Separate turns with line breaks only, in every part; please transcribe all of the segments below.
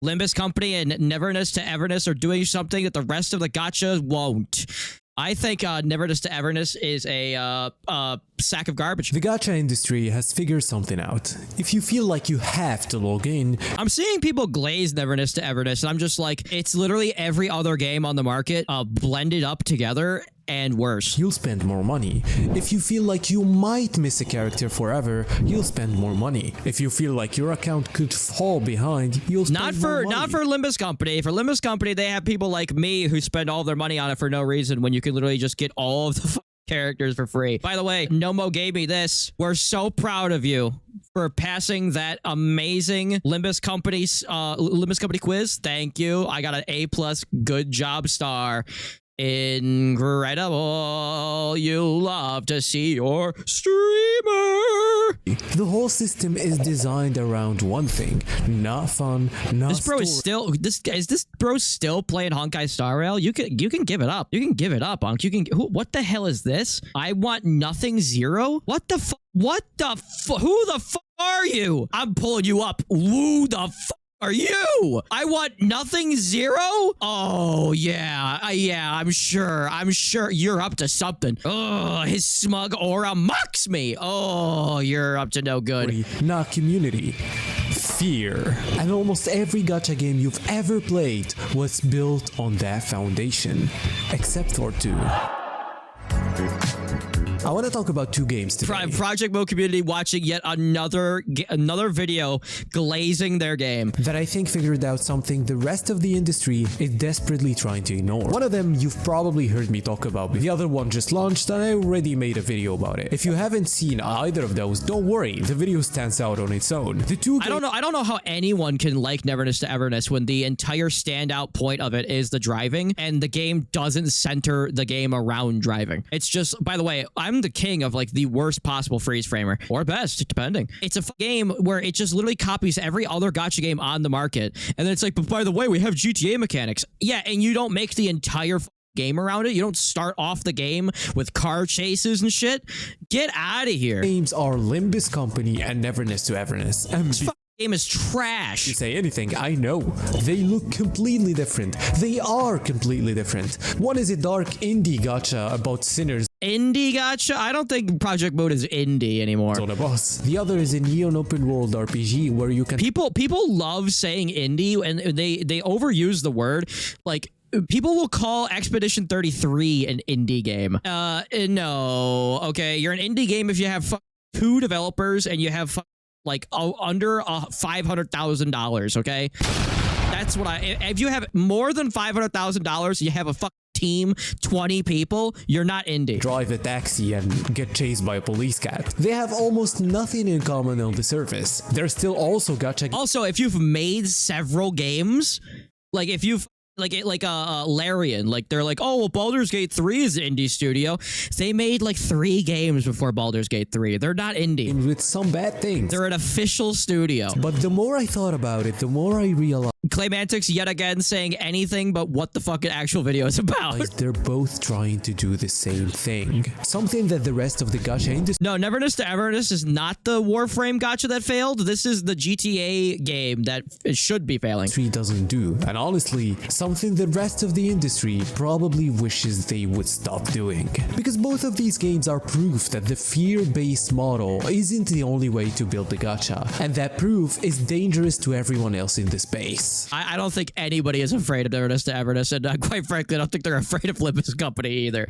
Limbus Company and Neverness to Everness are doing something that the rest of the gacha won't. I think Neverness to Everness is a sack of garbage.
The gacha industry has figured something out. If you feel like you have to log in,
I'm seeing people glaze Neverness to Everness, and I'm just like, it's literally every other game on the market blended up together and worse.
You'll spend more money. If you feel like you might miss a character forever, you'll spend more money. If you feel like your account could fall behind, you'll spend more money.
Not for Limbus Company. For Limbus Company, they have people like me who spend all their money on it for no reason when you can literally just get all of the characters for free. By the way, Nomo gave me this. We're so proud of you for passing that amazing Limbus Company quiz. Thank you. I got an A+. Good job star. Incredible. You love to see your streamer.
The whole system is designed around one thing: not fun, not
This bro is still this bro still playing Honkai StarRail? You can give it up. You can give it up, Unc. What the hell is this? I want nothing zero? What the fuck? Who the fuck are you? I'm pulling you up. Who the fuck are you? I want nothing zero? Oh, yeah. Yeah, I'm sure you're up to something. Oh, his smug aura mocks me. Oh, you're up to no good.
Not community. Fear. And almost every gacha game you've ever played was built on that foundation. Except for two. I want to talk about two games today.
Project Mode community watching yet another video glazing their game
that I think figured out something the rest of the industry is desperately trying to ignore. One of them you've probably heard me talk about, but the other one just launched and I already made a video about it. If you haven't seen either of those, don't worry, the video stands out on its own. The two
I don't know how anyone can like Neverness to Everness when the entire standout point of it is the driving and the game doesn't center the game around driving. It's just, by the way, I'm the king of like the worst possible freeze framer, or best, depending. It's a game where it just literally copies every other gacha game on the market, and then it's like, but by the way, we have GTA mechanics. Yeah, and you don't make the entire game around it. You don't start off the game with car chases and shit. Get out of here.
Games are Limbus Company and Neverness to Everness.
This game is trash.
You say anything, I know. They look completely different. They are completely different. One is a dark indie gacha about sinners.
Indie gacha? I don't think Project Mode is indie anymore.
On a boss. The other is a neon open world RPG where you can... People
love saying indie, and they overuse the word. Like, people will call Expedition 33 an indie game. No. Okay, you're an indie game if you have 2 developers and you have like under $500,000, okay? That's what if you have more than $500,000, you have a team, 20 people, you're not indie.
Drive a taxi and get chased by a police cat. They have almost nothing in common on the surface. They're still also gacha.
Also, if you've made several games, like if you've like Larian, like they're like, oh well, Baldur's Gate 3 is an indie studio. They made like 3 games before Baldur's Gate 3. They're not indie.
With some bad things.
They're an official studio.
But the more I thought about it, the more I realized
CLAYMANYO yet again saying anything but what the fucking actual video is about.
They're both trying to do the same thing. Something that the rest of the gacha industry...
No, Neverness to Everness is not the Warframe gacha that failed. This is the GTA game that it should be failing.
Doesn't do. And honestly, something the rest of the industry probably wishes they would stop doing. Because both of these games are proof that the fear-based model isn't the only way to build the gacha. And that proof is dangerous to everyone else in the space.
I don't think anybody is afraid of Neverness to Everness, and quite frankly, I don't think they're afraid of Limbus Company either.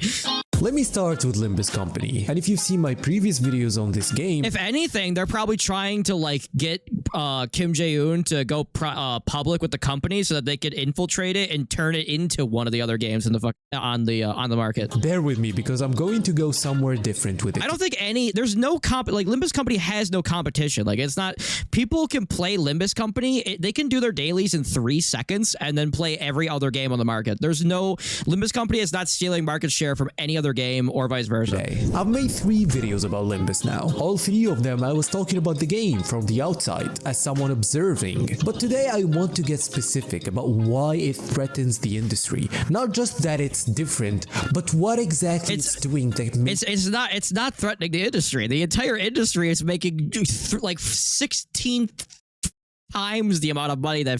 Let me start with Limbus Company. And if you've seen my previous videos on this game...
If anything, they're probably trying to like get Kim Jae-un to go public with the company so that they could infiltrate it and turn it into one of the other games in the on the market.
Bear with me because I'm going to go somewhere different with it.
I don't think there's no like Limbus Company has no competition. Like it's not, people can play Limbus Company. They can do their dailies in 3 seconds and then play every other game on the market. There's no, Limbus Company is not stealing market share from any other game or vice versa.
I've made 3 videos about Limbus now. All 3 of them I was talking about the game from the outside as someone observing. But today I want to get specific about why it threatens the industry. Not just that it's different, but what exactly it's doing that
it's not threatening the industry. The entire industry is making like 16 times the amount of money that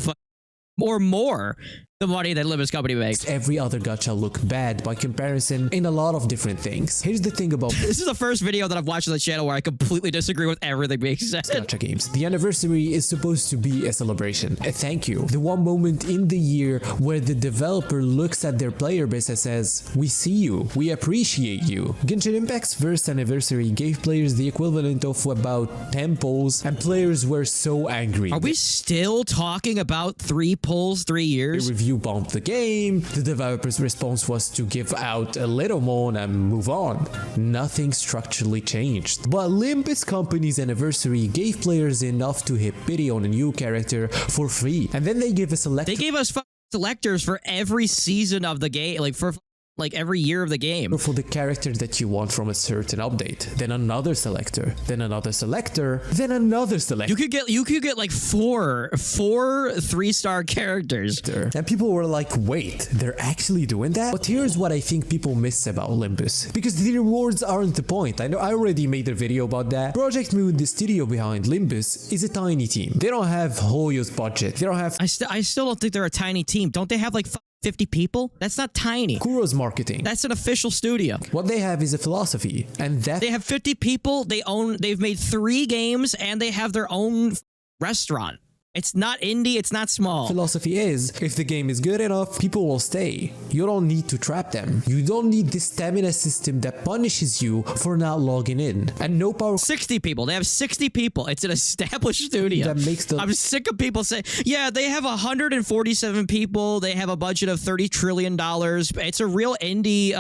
or more the money that Zenless company makes.
Every other gacha look bad by comparison in a lot of different things. Here's the thing about
This is the first video that I've watched on the channel where I completely disagree with everything being said.
gacha games. The anniversary is supposed to be a celebration, a thank you. The one moment in the year where the developer looks at their player base and says, we see you, we appreciate you. Genshin Impact's first anniversary gave players the equivalent of about 10 polls, and players were so angry.
Are we still talking about 3 polls, 3 years?
The review bombed the game. The developer's response was to give out a little more and move on. Nothing structurally changed. But Zenless company's anniversary gave players enough to hit pity on a new character for free. And then they gave us
They gave us selectors for every season of the game, like for like every year of the game.
For the character that you want from a certain update. Then another selector. Then another selector. Then another selector.
You could get like four 3-star characters.
And people were like, wait, they're actually doing that? But here's what I think people miss about Zenless. Because the rewards aren't the point. I know I already made a video about that. Project Moon, the studio behind Zenless, is a tiny team. They don't have Hoyo's budget. They don't have
I still don't think they're a tiny team. Don't they have like 50 people? That's not tiny.
Kuro's marketing.
That's an official studio.
What they have is a philosophy, and that
They have 50 people. They've made 3 games and they have their own restaurant. It's not indie, it's not small.
philosophy is, if the game is good enough, people will stay. You don't need to trap them. You don't need this stamina system that punishes you for not logging in. And no power
60 people. They have 60 people. It's an established studio.
that makes the
I'm sick of people saying, yeah, they have 147 people. They have a budget of $30 trillion. It's a real indie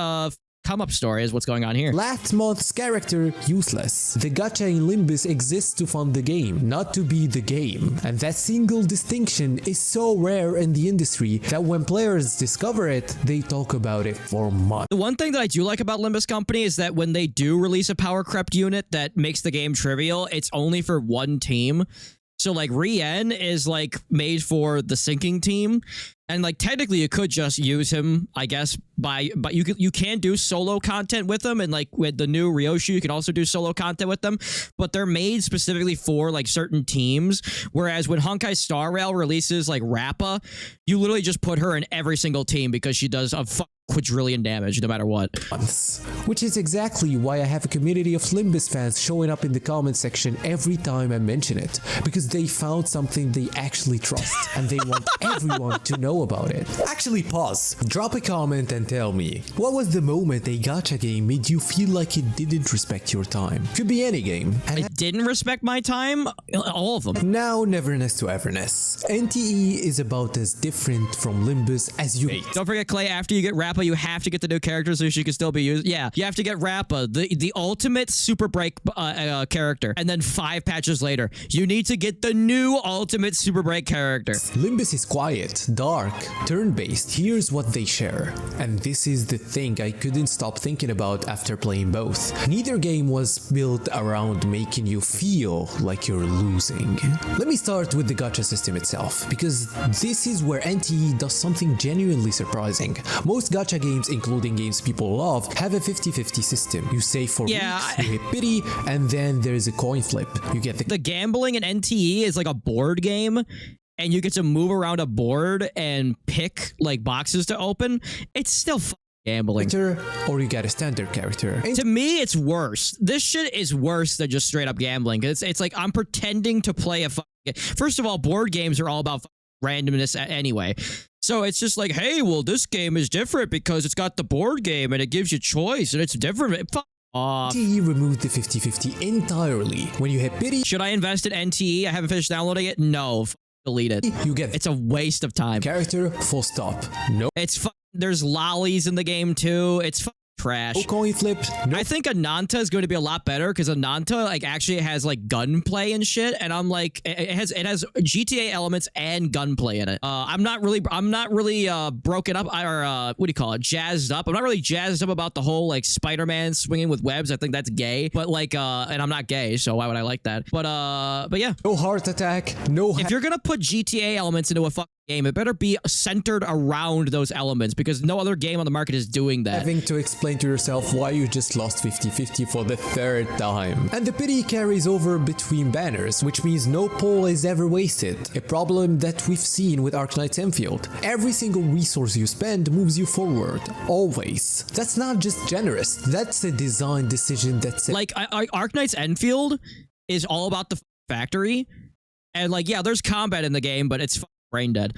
come-up story is what's going on here.
last month's character useless. The gacha in Zenless exists to fund the game, not to be the game. And that single distinction is so rare in the industry that when players discover it, they talk about it for months.
The one thing that I do like about Zenless company is that when they do release a power crept unit that makes the game trivial, it's only for one team. So like Rien is like made for the sinking team. And like technically you could just use him, I guess, but you can do solo content with them, and like with the new Ryoshi, you can also do solo content with them, but they're made specifically for like certain teams. Whereas when Honkai StarRail releases like Rappa, you literally just put her in every single team because she does a quadrillion damage no matter what.
Which is exactly why I have a community of Zenless fans showing up in the comment section every time I mention it, because they found something they actually trust and they want everyone to know about it. Actually, pause. Drop a comment and tell me, what was the moment a gacha game made you feel like it didn't respect your time? Could be any game. And
It didn't respect my time? All of them.
now Neverness to Everness. NTE is about as different from Zenless as you hate.
Don't forget, Clay, after you get Rappa, you have to get the new character so she can still be used. Yeah, you have to get Rappa, the ultimate super break character. And then 5 patches later, you need to get the new ultimate super break character.
Zenless is quiet, dark, turn-based. Here's what they share. And this is the thing I couldn't stop thinking about after playing both. Neither game was built around making you feel like you're losing. Let me start with the gacha system itself, because this is where NTE does something genuinely surprising. Most gacha games, including games people love, have a 50-50 system. You save for weeks, you hit pity, and then there's a coin flip. You get
the gambling in NTE is like a board game, and you get to move around a board and pick like boxes to open. It's still gambling.
Or you get a standard character.
To me, it's worse. This shit is worse than just straight up gambling. It's like I'm pretending to play a First of all, board games are all about randomness anyway. So it's just like, hey, well, this game is different because it's got the board game and it gives you choice and it's different.
NTE removed the 50-50 entirely. When you hit pity,
should I invest in NTE? I haven't finished downloading it. No, delete it.
You get
it's a waste of time.
Character, full stop. No.
It's there's lollies in the game too. It's trash.
No coin flip. No.
I think Ananta is going to be a lot better because Ananta like actually has like gunplay and shit, and I'm like it has GTA elements and gunplay in it. I'm not really broken up or what do you call it, jazzed up. I'm not really jazzed up about the whole like Spider-Man swinging with webs. I think that's gay, but like and I'm not gay, so why would I like that? But yeah.
No heart attack. No.
If you're gonna put GTA elements into a fucking game, it better be centered around those elements because no other game on the market is doing that.
Having to explain to yourself why you just lost 50-50 for the third time. And the pity carries over between banners, which means no pull is ever wasted. A problem that we've seen with Arknight's Enfield. Every single resource you spend moves you forward, always. That's not just generous, that's a design decision that's
like Arknight's Enfield is all about the factory, and like yeah, there's combat in the game, but it's brain dead.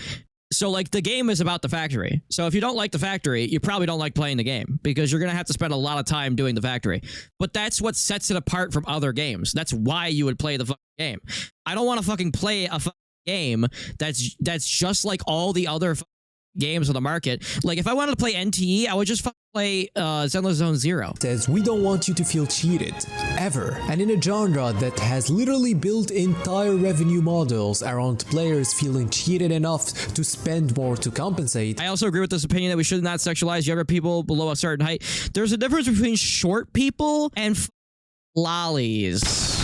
So like the game is about the factory. So if you don't like the factory, you probably don't like playing the game because you're gonna have to spend a lot of time doing the factory. But that's what sets it apart from other games. That's why you would play the fucking game. I don't want to fucking play a fucking game that's just like all the other games on the market. Like if I wanted to play NTE, I would just play Zenless Zone Zero.
Says we don't want you to feel cheated, ever. And in a genre that has literally built entire revenue models around players feeling cheated enough to spend more to compensate.
I also agree with this opinion that we should not sexualize younger people below a certain height. There's a difference between short people and lollies.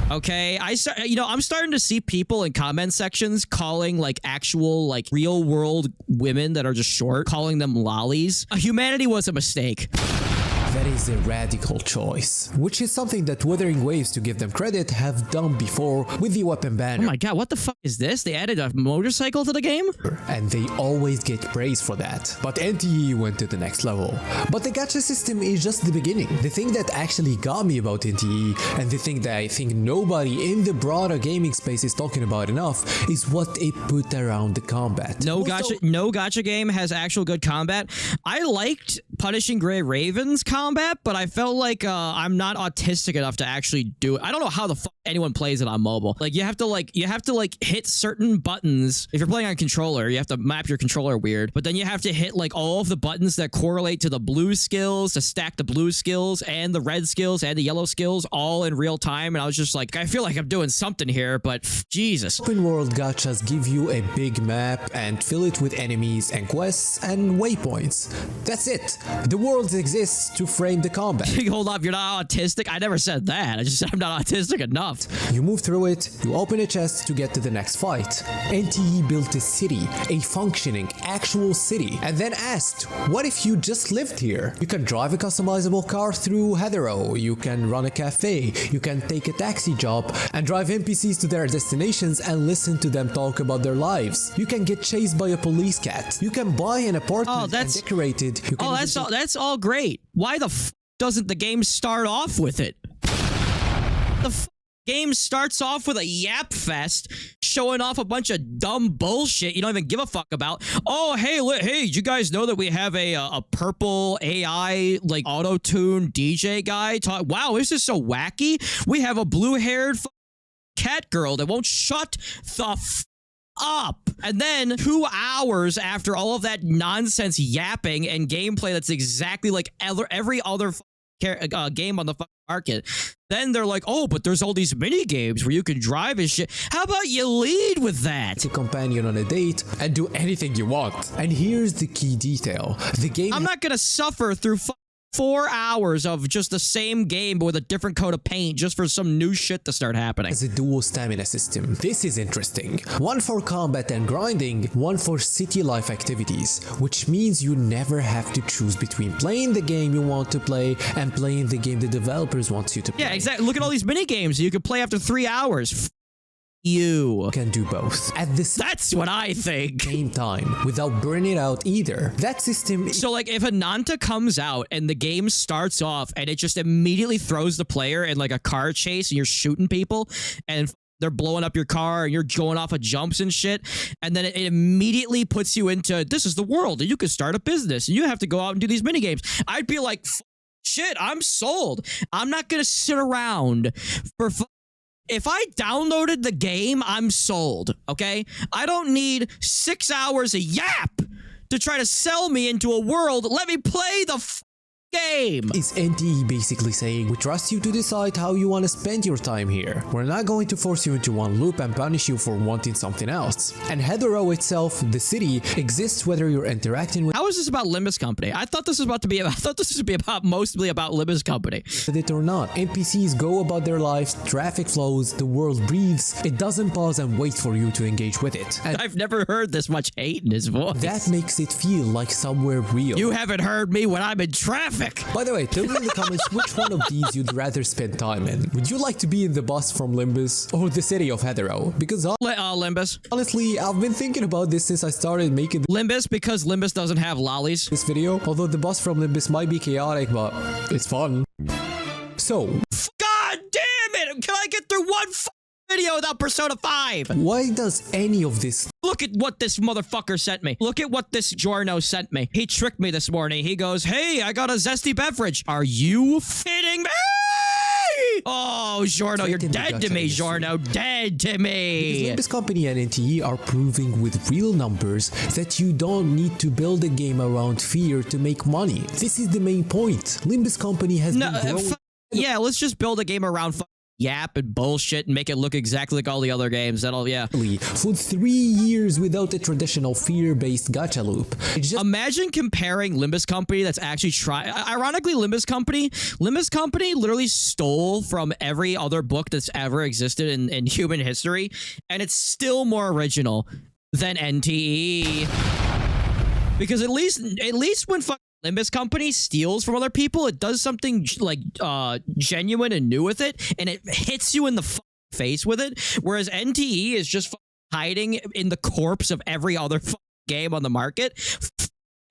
Okay, I'm starting to see people in comment sections calling like actual like real world women that are just short, calling them lollies. Humanity was a mistake.
That is a radical choice, which is something that Wuthering Waves, to give them credit, have done before with the weapon banner.
Oh my god, what the fuck is this? They added a motorcycle to the game?
And they always get praise for that. But NTE went to the next level. But the gacha system is just the beginning. The thing that actually got me about NTE, and the thing that I think nobody in the broader gaming space is talking about enough, is what it put around the combat.
No gacha game has actual good combat. I liked Punishing Gray Raven's combat, but I felt like I'm not autistic enough to actually do it. I don't know how the fuck anyone plays it on mobile. Like you have to hit certain buttons. If you're playing on controller, you have to map your controller weird, but then you have to hit like all of the buttons that correlate to the blue skills to stack the blue skills and the red skills and the yellow skills all in real time. And I was just like, I feel like I'm doing something here, but Jesus.
Open world gachas give you a big map and fill it with enemies and quests and waypoints. That's it. The world exists to frame the combat.
Hold up, you're not autistic? I never said that. I just said I'm not autistic enough.
You move through it, you open a chest to get to the next fight. NTE built a city, a functioning, actual city, and then asked, what if you just lived here? You can drive a customizable car through Hethereau, you can run a cafe, you can take a taxi job and drive NPCs to their destinations and listen to them talk about their lives. You can get chased by a police cat. You can buy an apartment and decorate it.
That's all great. Why the f doesn't the game start off with it? The f game starts off with a yap fest showing off a bunch of dumb bullshit you don't even give a fuck about. Oh, hey, did you guys know that we have a purple AI like auto-tune DJ guy? Wow, this is so wacky. We have a blue-haired cat girl that won't shut the f up. And then 2 hours after all of that nonsense yapping and gameplay that's exactly like every other game on the market, then they're like, oh, but there's all these mini games where you can drive and shit. How about you lead with that?
A companion on a date and do anything you want. And here's the key detail. The game...
I'm not gonna suffer through 4 hours of just the same game but with a different coat of paint just for some new shit to start happening.
As a dual stamina system. This is interesting. One for combat and grinding, one for city life activities, which means you never have to choose between playing the game you want to play and playing the game the developers want you to play.
Yeah, exactly. Look at all these mini games you could play after 3 hours. You
can do both at
that's what I think.
Same time without burning it out either. That system.
So like if Ananta comes out and the game starts off and it just immediately throws the player in like a car chase and you're shooting people and they're blowing up your car and you're going off of jumps and shit, and then it immediately puts you into this is the world and you can start a business and you have to go out and do these mini games, I'd be like, shit, I'm sold. I'm not gonna sit around for if I downloaded the game, I'm sold, okay? I don't need 6 hours of yap to try to sell me into a world. Let me play the game.
Is NTE basically saying, we trust you to decide how you want to spend your time here. We're not going to force you into one loop and punish you for wanting something else. And Hethereau itself, the city, exists whether you're interacting with
How is this about Limbus Company? I thought this was about mostly about Limbus Company.
it or not. NPCs go about their lives, traffic flows, the world breathes. It doesn't pause and wait for you to engage with it. And
I've never heard this much hate in his voice.
that makes it feel like somewhere real.
You haven't heard me when I'm in traffic.
By the way, tell me in the comments which one of these you'd rather spend time in. Would you like to be in the bus from Limbus or the city of Hethereau? Because
Limbus.
honestly, I've been thinking about this since I started making
Limbus, because Limbus doesn't have lollies.
this video. Although the bus from Limbus might be chaotic, but it's fun. So,
God damn it! Can I get through one video without Persona 5?
why does any of this
Look at what this motherfucker sent me. Look at what this Giorno sent me. He tricked me this morning. He goes, hey, I got a zesty beverage. Are you kidding me? Oh, Giorno, you're dead to me, Giorno. Dead to me.
Limbus Company and NTE are proving with real numbers that you don't need to build a game around fear to make money. This is the main point. Limbus Company has been growing.
Yeah, let's just build a game around yap and bullshit and make it look exactly like all the other games. That'll, yeah.
For 3 years without a traditional fear-based gacha loop. It's just
Imagine comparing Limbus Company that's actually ironically, Limbus Company literally stole from every other book that's ever existed in human history, and it's still more original than NTE. Because at least when Limbus Company steals from other people, it does something like genuine and new with it, and it hits you in the face with it. Whereas NTE is just hiding in the corpse of every other game on the market.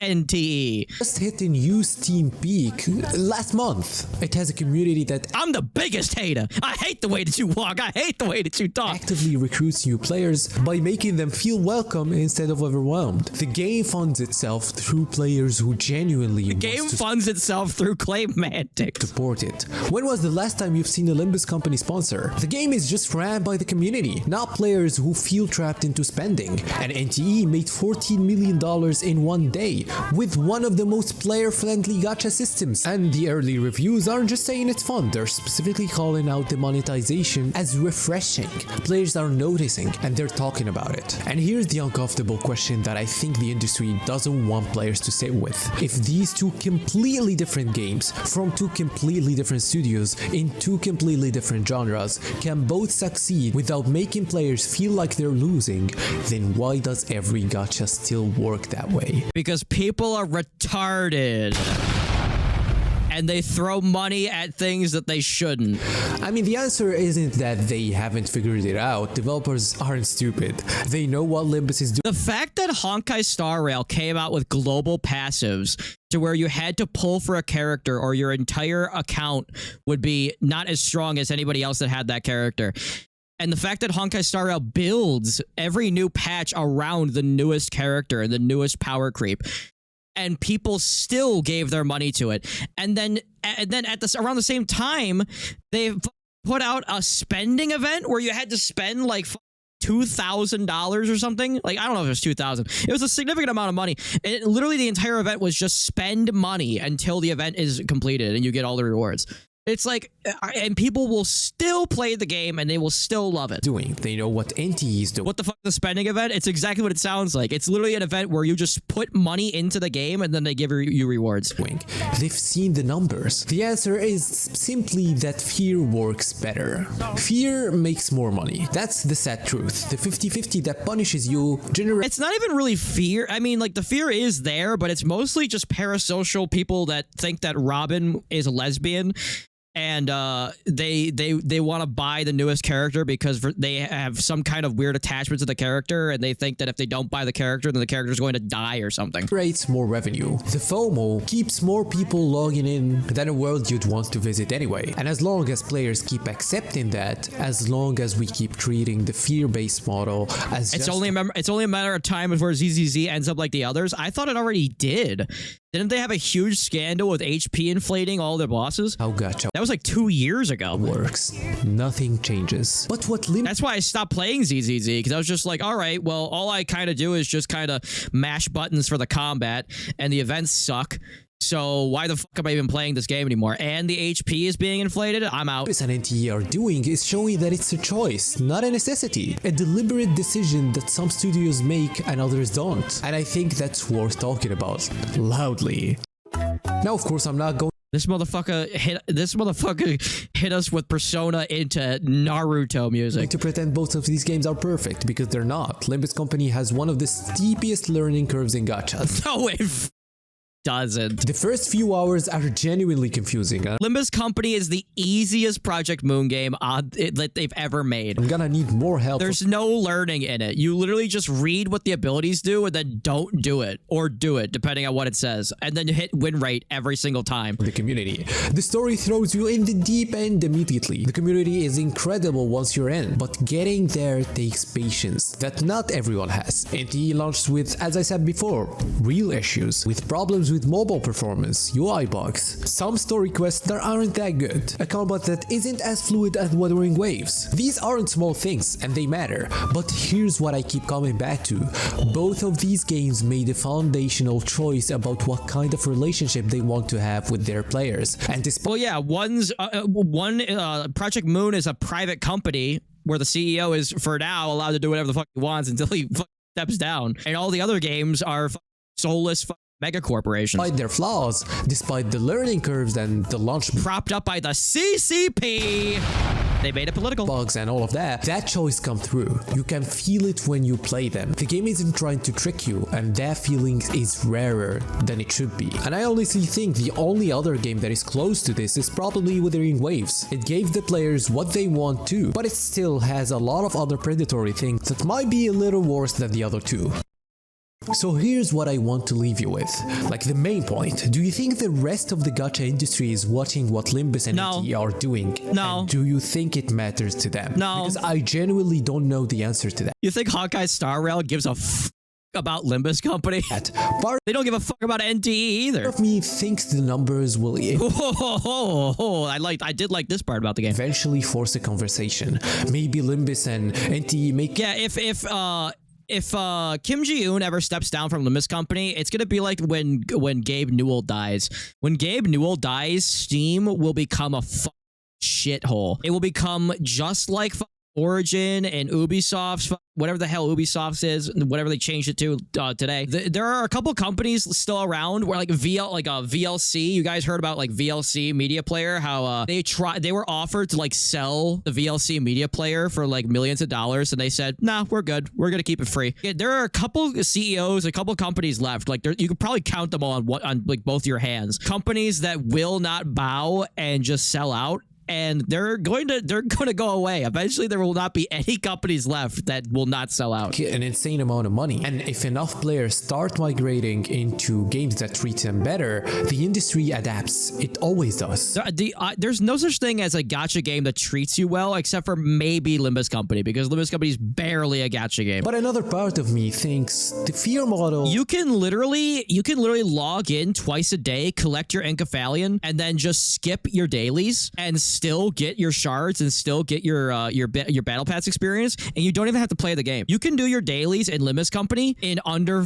NTE
just hit a new Steam peak last month. It has a community that
I'm the biggest hater. I hate the way that you walk. I hate the way that you talk.
actively recruits new players by making them feel welcome instead of overwhelmed. The game funds itself through players who genuinely
Game funds itself through Claymantic.
support it. When was the last time you've seen a Limbus Company sponsor? The game is just ran by the community, not players who feel trapped into spending. And NTE made $14 million in one day with one of the most player-friendly gacha systems. And the early reviews aren't just saying it's fun, they're specifically calling out the monetization as refreshing. Players are noticing and they're talking about it. And here's the uncomfortable question that I think the industry doesn't want players to sit with. If these two completely different games from two completely different studios in two completely different genres can both succeed without making players feel like they're losing, then why does every gacha still work that way?
Because people are retarded. And they throw money at things that they shouldn't.
I mean, the answer isn't that they haven't figured it out. Developers aren't stupid. They know what Limbus is doing.
The fact that Honkai StarRail came out with global passives to where you had to pull for a character or your entire account would be not as strong as anybody else that had that character. And the fact that Honkai StarRail builds every new patch around the newest character and the newest power creep, and people still gave their money to it. And then at this around the same time, they put out a spending event where you had to spend like $2,000 or something. Like, I don't know if it was 2,000. It was a significant amount of money. And literally the entire event was just spend money until the event is completed and you get all the rewards. It's like, and people will still play the game and they will still love it.
They know what NTE is doing.
What the fuck is the spending event? It's exactly what it sounds like. It's literally an event where you just put money into the game and then they give you rewards.
They've seen the numbers. The answer is simply that fear works better. Fear makes more money. That's the sad truth. The 50-50 that punishes you generates...
It's not even really fear. I mean, like, the fear is there, but it's mostly just parasocial people that think that Robin is a lesbian. And they want to buy the newest character because they have some kind of weird attachment to the character, and they think that if they don't buy the character, then the character is going to die or something.
Creates more revenue. The FOMO keeps more people logging in than a world you'd want to visit anyway. And as long as players keep accepting that, as long as we keep treating the fear-based model as
it's only a matter of time before ZZZ ends up like the others. I thought it already did. Didn't they have a huge scandal with HP inflating all their bosses?
How gacha
That was like 2 years ago.
works. Nothing changes. But what
That's why I stopped playing ZZZ, because I was just like, all right, well, all I kind of do is just kind of mash buttons for the combat, and the events suck. So why the fuck am I even playing this game anymore? And the HP is being inflated. I'm out.
What NTE are doing is showing that it's a choice, not a necessity. A deliberate decision that some studios make and others don't. And I think that's worth talking about loudly. Now, of course, I'm not going
This motherfucker hit us with Persona into Naruto music.
to pretend both of these games are perfect, because they're not. Limbus Company has one of the steepest learning curves in gachas.
No, it doesn't.
The first few hours are genuinely confusing.
Limbus Company is the easiest Project Moon game that they've ever made.
I'm gonna need more help.
There's no learning in it. You literally just read what the abilities do and then don't do it, or do it depending on what it says, and then you hit win rate every single time.
The community. The story throws you in the deep end immediately. The community is incredible once you're in, but getting there takes patience that not everyone has. NTE launched with, as I said before, real issues, with problems with mobile performance, UI bugs, some story quests that aren't that good, a combat that isn't as fluid as Wuthering Waves. These aren't small things, and they matter, but here's what I keep coming back to. Both of these games made a foundational choice about what kind of relationship they want to have with their players, and despite
Well, yeah, Project Moon is a private company where the CEO is, for now, allowed to do whatever the fuck he wants until he steps down, and all the other games are soulless mega corporations.
despite their flaws, despite the learning curves and the launch
Propped up by the CCP. They made it political.
bugs and all of that, that choice come through. You can feel it when you play them. The game isn't trying to trick you, and that feeling is rarer than it should be. And I honestly think the only other game that is close to this is probably Wuthering Waves. It gave the players what they want too, but it still has a lot of other predatory things that might be a little worse than the other two. So here's what I want to leave you with, like the main point. Do you think the rest of the gacha industry is watching what Limbus and
No.
NTE are doing?
No.
And do you think it matters to them?
No.
Because I genuinely don't know the answer to that.
You think Honkai StarRail gives a about Limbus Company?
Part
They don't give a fuck about NTE either.
of me thinks the numbers will
I did like this part about the game.
eventually force a conversation. Maybe Limbus and NTE make
Yeah, if Kim Ji-yoon ever steps down from Limbus Company, it's gonna be like when Gabe Newell dies. When Gabe Newell dies, Steam will become a shithole. It will become just like Origin and Ubisoft's, whatever the hell Ubisoft's is, whatever they changed it to today. There are a couple companies still around where like VLC. You guys heard about like VLC Media Player? How they were offered to like sell the VLC Media Player for like millions of dollars, and they said, "Nah, we're good. We're gonna keep it free." Yeah, there are a couple CEOs, a couple companies left. Like you could probably count them all on like both your hands. Companies that will not bow and just sell out. And they're going to go away. Eventually, there will not be any companies left that will not sell out.
an insane amount of money. And if enough players start migrating into games that treat them better, the industry adapts. It always does.
There's no such thing as a gacha game that treats you well, except for maybe Limbus Company, because Limbus Company is barely a gacha game.
But another part of me thinks the fear model...
You can literally log in twice a day, collect your encephalion, and then just skip your dailies and still get your shards and still get your battle pass experience, and you don't even have to play the game. You can do your dailies in Limbus Company in under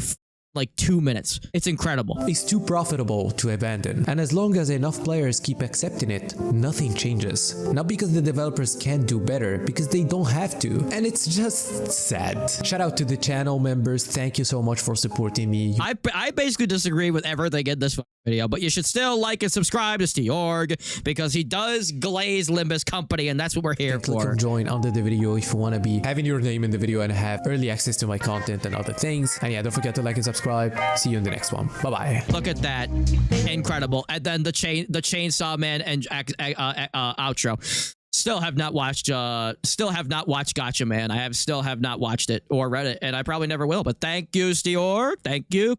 like 2 minutes. It's incredible.
It's too profitable to abandon. And as long as enough players keep accepting it, nothing changes. Not because the developers can't do better, because they don't have to. And it's just sad. Shout out to the channel members. Thank you so much for supporting me.
I basically disagree with everything in this video, but you should still like and subscribe to Steorg, because he does glaze Limbus Company, and that's what we're here
Click
for.
and join under the video if you want to be having your name in the video and have early access to my content and other things. And yeah, don't forget to like and subscribe. See you in the next one. Bye bye.
Look at that, incredible. And then the Chainsaw Man and outro. Still have not watched Gacha Man. Still have not watched it or read it, and I probably never will. But thank you, Steorg. Thank you.